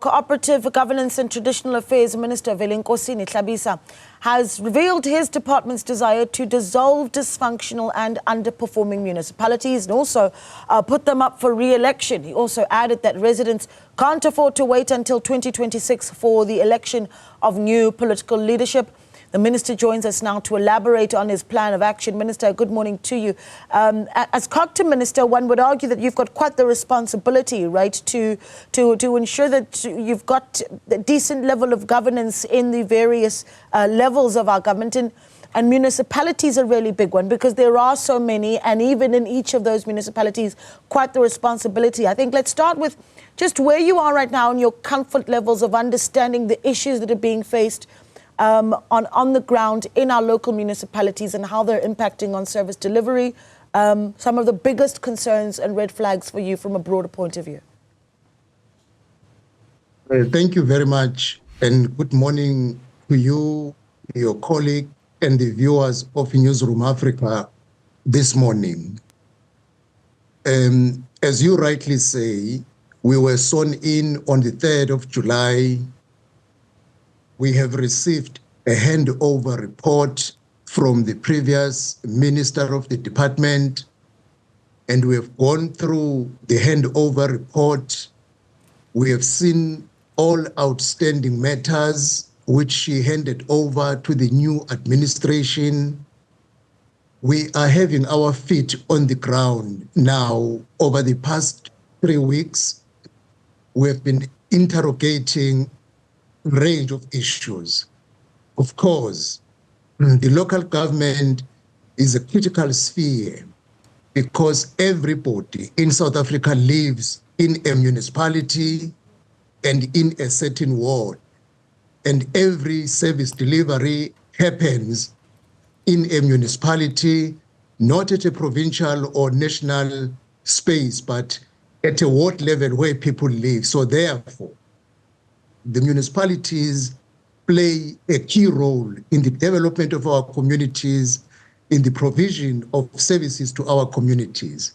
Cooperative Governance and Traditional Affairs Minister Velenkosini Hlabisa has revealed his department's desire to dissolve dysfunctional and underperforming municipalities and also put them up for re-election. He also added that residents can't afford to wait until 2026 for the election of new political leadership. The minister joins us now to elaborate on his plan of action. Minister, good morning to you. As CoGTA minister, one would argue that you've got quite the responsibility, right, to ensure that you've got a decent level of governance in the various levels of our government. And municipalities are a really big one because there are so many, and even in each of those municipalities, quite the responsibility. I think let's start with just where you are right now and your comfort levels of understanding the issues that are being faced on the ground in our local municipalities and how they're impacting on service delivery, some of the biggest concerns and red flags for you from a broader point of view. Thank you very much, and good morning to you, your colleague, and the viewers of Newzroom Afrika this morning. As you rightly say, we were sworn in on the 3rd of July. We have received a handover report from the previous minister of the department, and we have gone through the handover report. We have seen all outstanding matters which she handed over to the new administration. We are having our feet on the ground now. Over the past 3 weeks, we have been interrogating range of issues. Of course, the local government is a critical sphere because everybody in South Africa lives in a municipality and in a certain ward, and every service delivery happens in a municipality, not at a provincial or national space, but at a ward level where people live. So therefore, the municipalities play a key role in the development of our communities, in the provision of services to our communities.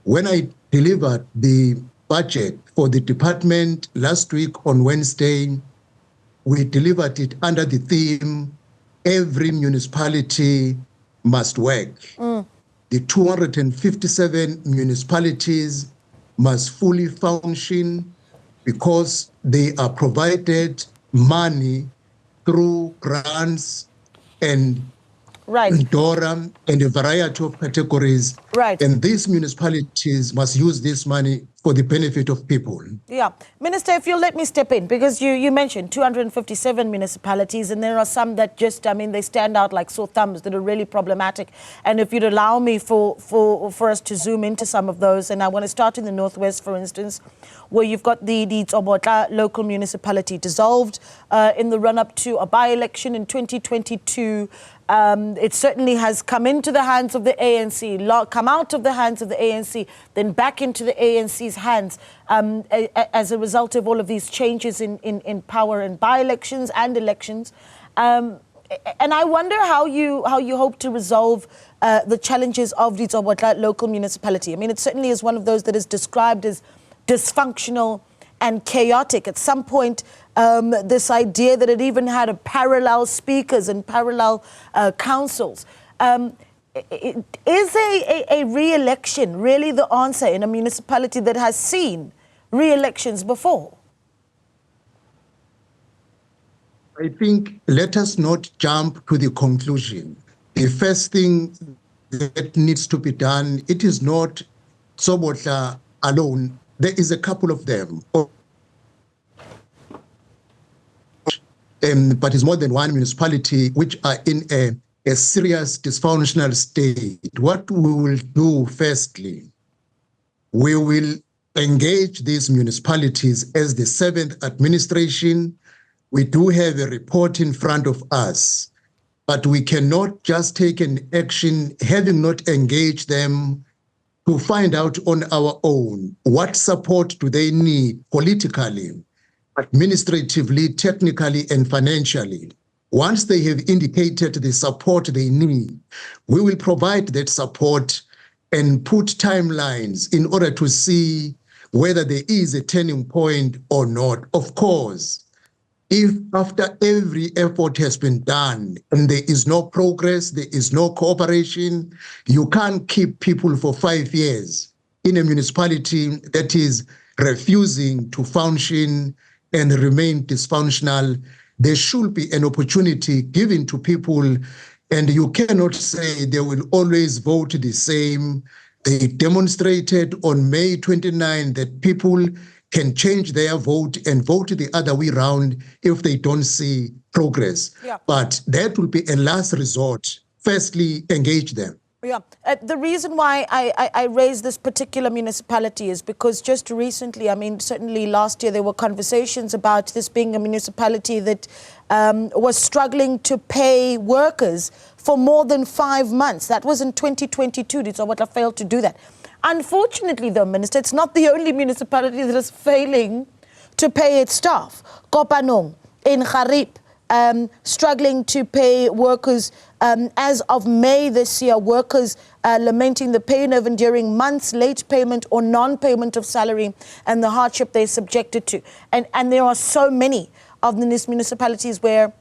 When I delivered the budget for the department last week on Wednesday, we delivered it under the theme, every municipality must work. The 257 municipalities must fully function because they are provided money through grants and DORA and a variety of categories. Right. And these municipalities must use this money for the benefit of people. Yeah. Minister, if you'll let me step in, because you mentioned 257 municipalities, and there are some that just, they stand out like sore thumbs that are really problematic. And if you'd allow me for us to zoom into some of those, and I want to start in the Northwest, for instance, where you've got the Tsobotla local municipality dissolved in the run-up to a by-election in 2022. It certainly has come into the hands of the ANC, come out of the hands of the ANC, then back into the ANC's hands as a result of all of these changes in power and by-elections and elections. And I wonder how you hope to resolve the challenges of the Tsobotla local municipality. It certainly is one of those that is described as dysfunctional and chaotic. At some point, this idea that it even had parallel speakers and parallel councils. Is a re-election really the answer in a municipality that has seen re-elections before? I think let us not jump to the conclusion. The first thing that needs to be done, it is not Tsobotla alone. There is a couple of them, but it's more than one municipality which are in a serious dysfunctional state. What we will do firstly, we will engage these municipalities as the 7th administration. We do have a report in front of us, but we cannot just take an action having not engaged them to find out on our own what support do they need politically, administratively, technically, and financially. Once they have indicated the support they need, we will provide that support and put timelines in order to see whether there is a turning point or not. Of course, if after every effort has been done and there is no progress, there is no cooperation, you can't keep people for 5 years in a municipality that is refusing to function and remain dysfunctional. There should be an opportunity given to people, and you cannot say they will always vote the same. They demonstrated on May 29 that people can change their vote and vote the other way around if they don't see progress. Yeah. But that will be a last resort. Firstly, engage them. Yeah, the reason why I raise this particular municipality is because just recently, I mean, certainly last year, there were conversations about this being a municipality that was struggling to pay workers for more than 5 months. That was in 2022. Ditsawatla failed to do that. Unfortunately, though, Minister, it's not the only municipality that is failing to pay its staff. Kopanong, in Kharib, struggling to pay workers. As of May this year, workers lamenting the pain of enduring months late payment or non-payment of salary and the hardship they're subjected to. And there are so many of these municipalities where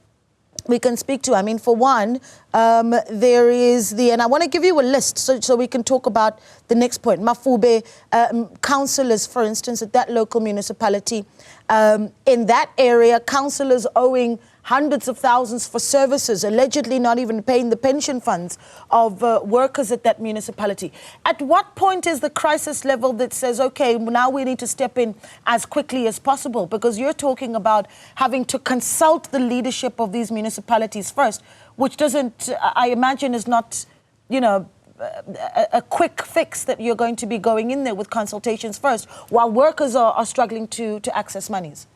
we can speak to. I mean, for one, there is and I want to give you a list so we can talk about the next point. Mafube, councillors, for instance, at that local municipality, in that area, councillors owing hundreds of thousands for services, allegedly not even paying the pension funds of workers at that municipality. At what point is the crisis level that says, okay, now we need to step in as quickly as possible? Because you're talking about having to consult the leadership of these municipalities first, which doesn't, I imagine, is not, you know, a quick fix that you're going to be going in there with consultations first, while workers are struggling to access monies.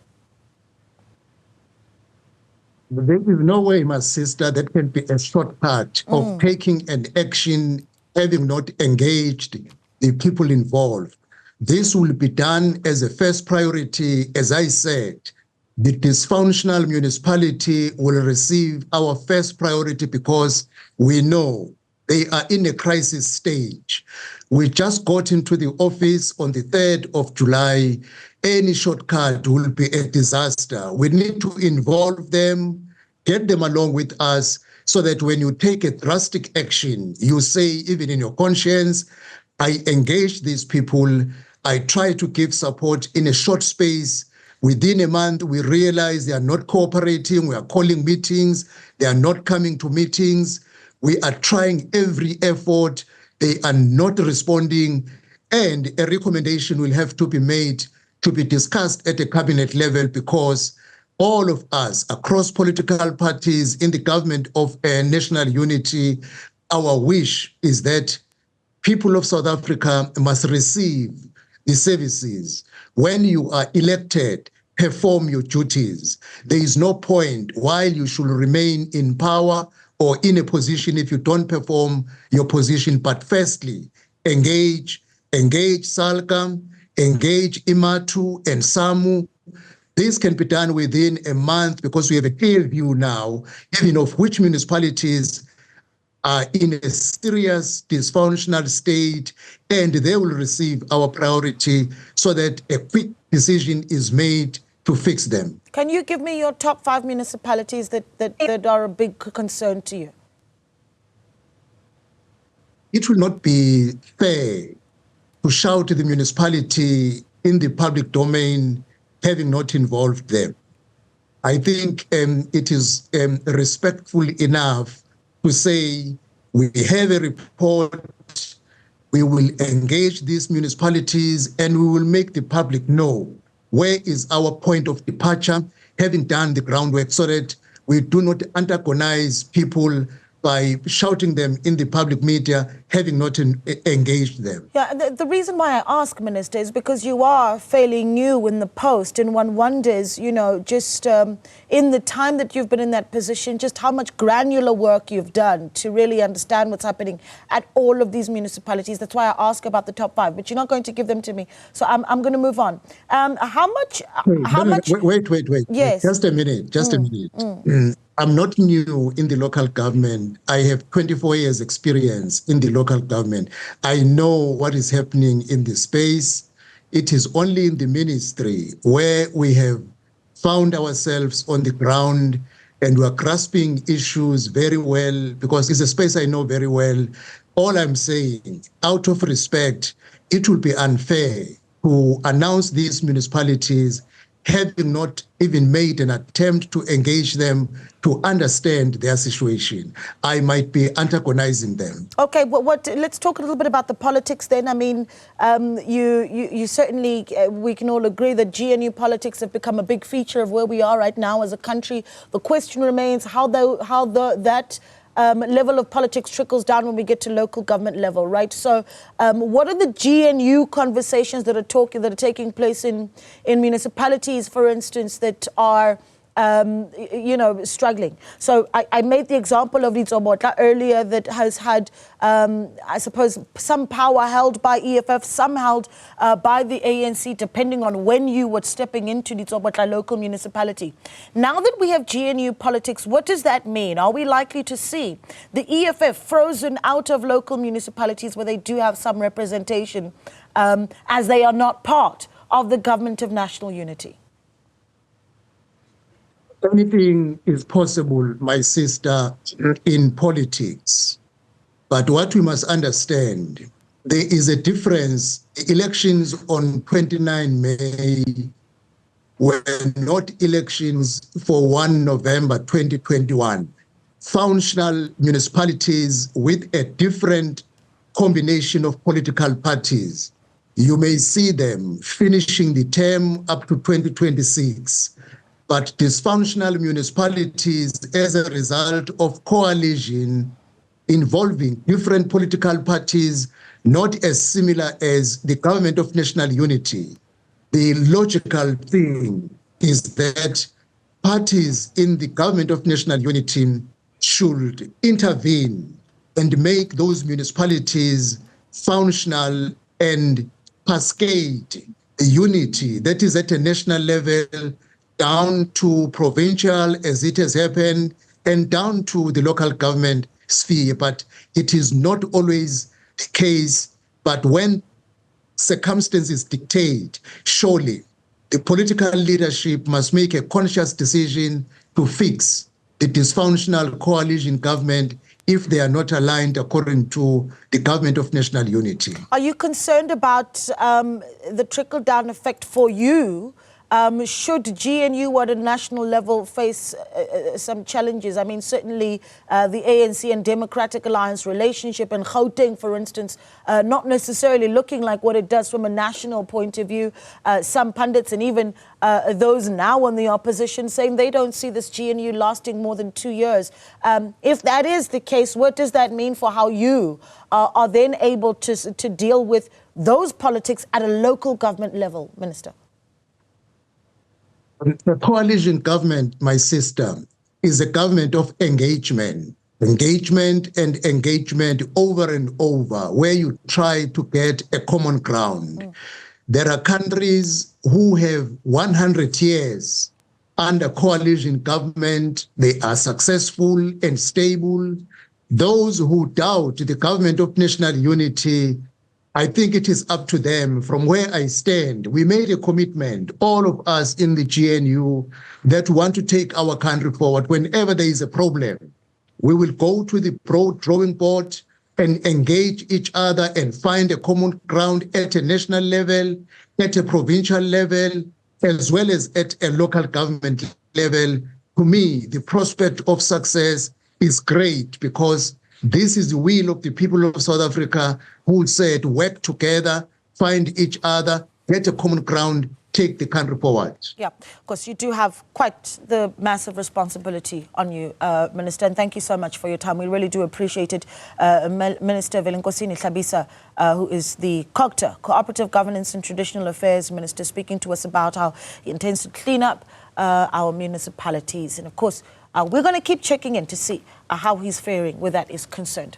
There is no way, my sister, that can be a shortcut of taking an action having not engaged the people involved. This will be done as a first priority. As I said, the dysfunctional municipality will receive our first priority because we know they are in a crisis stage. We just got into the office on the 3rd of July. Any shortcut will be a disaster. We need to involve them, get them along with us, so that when you take a drastic action, you say, even in your conscience, I engage these people, I try to give support in a short space. Within a month, we realize they are not cooperating, we are calling meetings, they are not coming to meetings, we are trying every effort, they are not responding, and a recommendation will have to be made to be discussed at the cabinet level, because all of us across political parties in the government of national unity, our wish is that people of South Africa must receive the services. When you are elected, perform your duties. There is no point while you should remain in power or in a position if you don't perform your position. But firstly, engage Salcam, engage Imatu and SAMU. This can be done within a month because we have a clear view now, even of which municipalities are in a serious dysfunctional state, and they will receive our priority so that a quick decision is made to fix them. Can you give me your top 5 municipalities that are a big concern to you? It will not be fair to shout to the municipality in the public domain having not involved them. I think it is respectful enough to say we have a report, we will engage these municipalities, and we will make the public know where is our point of departure, having done the groundwork, so that we do not antagonize people by shouting them in the public media, having not engaged them. Yeah, the reason why I ask, Minister, is because you are fairly new in the post, and one wonders, you know, just in the time that you've been in that position, just how much granular work you've done to really understand what's happening at all of these municipalities. That's why I ask about the top 5, but you're not going to give them to me. So I'm going to move on. How much? Wait. Yes. Just a minute. I'm not new in the local government. I have 24 years experience in the local government. I know what is happening in the space. it is only in the ministry where we have found ourselves on the ground and we are grasping issues very well, because it's a space I know very well. All I'm saying, out of respect, it would be unfair to announce these municipalities having not even made an attempt to engage them to understand their situation. I might be antagonizing them. Okay, well, let's talk a little bit about the politics then. I mean, you certainly, we can all agree that GNU politics have become a big feature of where we are right now as a country. The question remains how that level of politics trickles down when we get to local government level, right? So what are the GNU conversations that are taking place in municipalities, for instance, that are struggling? So I made the example of Newzroom earlier that has had, I suppose, some power held by EFF, some held by the ANC, depending on when you were stepping into Newzroom local municipality. Now that we have GNU politics, what does that mean? Are we likely to see the EFF frozen out of local municipalities where they do have some representation, as they are not part of the government of national unity? Anything is possible, my sister, in politics. But what we must understand, there is a difference. Elections on 29 May were not elections for 1 November 2021. Functional municipalities with a different combination of political parties. You may see them finishing the term up to 2026. But dysfunctional municipalities, as a result of coalition involving different political parties, not as similar as the government of national unity, the logical thing is that parties in the government of national unity should intervene and make those municipalities functional and cascade the unity that is at a national level down to provincial, as it has happened, and down to the local government sphere. But it is not always the case. But when circumstances dictate, surely the political leadership must make a conscious decision to fix the dysfunctional coalition government if they are not aligned according to the government of national unity. Are you concerned about the trickle-down effect for you? Should GNU at a national level face some challenges? I mean, certainly the ANC and Democratic Alliance relationship and Gauteng, for instance, not necessarily looking like what it does from a national point of view. Some pundits and even those now in the opposition saying they don't see this GNU lasting more than 2 years. If that is the case, what does that mean for how you are then able to deal with those politics at a local government level, Minister? The coalition government, my sister, is a government of engagement and engagement over and over, where you try to get a common ground. There are countries who have 100 years under coalition government. They are successful and stable. Those who doubt the government of national unity, I think it is up to them. From where I stand, we made a commitment, all of us in the GNU, that want to take our country forward. Whenever there is a problem, we will go to the broad drawing board and engage each other and find a common ground at a national level, at a provincial level, as well as at a local government level. To me, the prospect of success is great, because this is the will of the people of South Africa, who said work together, find each other, get a common ground, take the country forward. Yeah, of course, you do have quite the massive responsibility on you, Minister, and thank you so much for your time. We really do appreciate it. Minister Velenkosini Hlabisa, who is the CoGTA, Cooperative Governance and Traditional Affairs Minister, speaking to us about how he intends to clean up our municipalities. And of course, we're going to keep checking in to see how he's faring where that is concerned.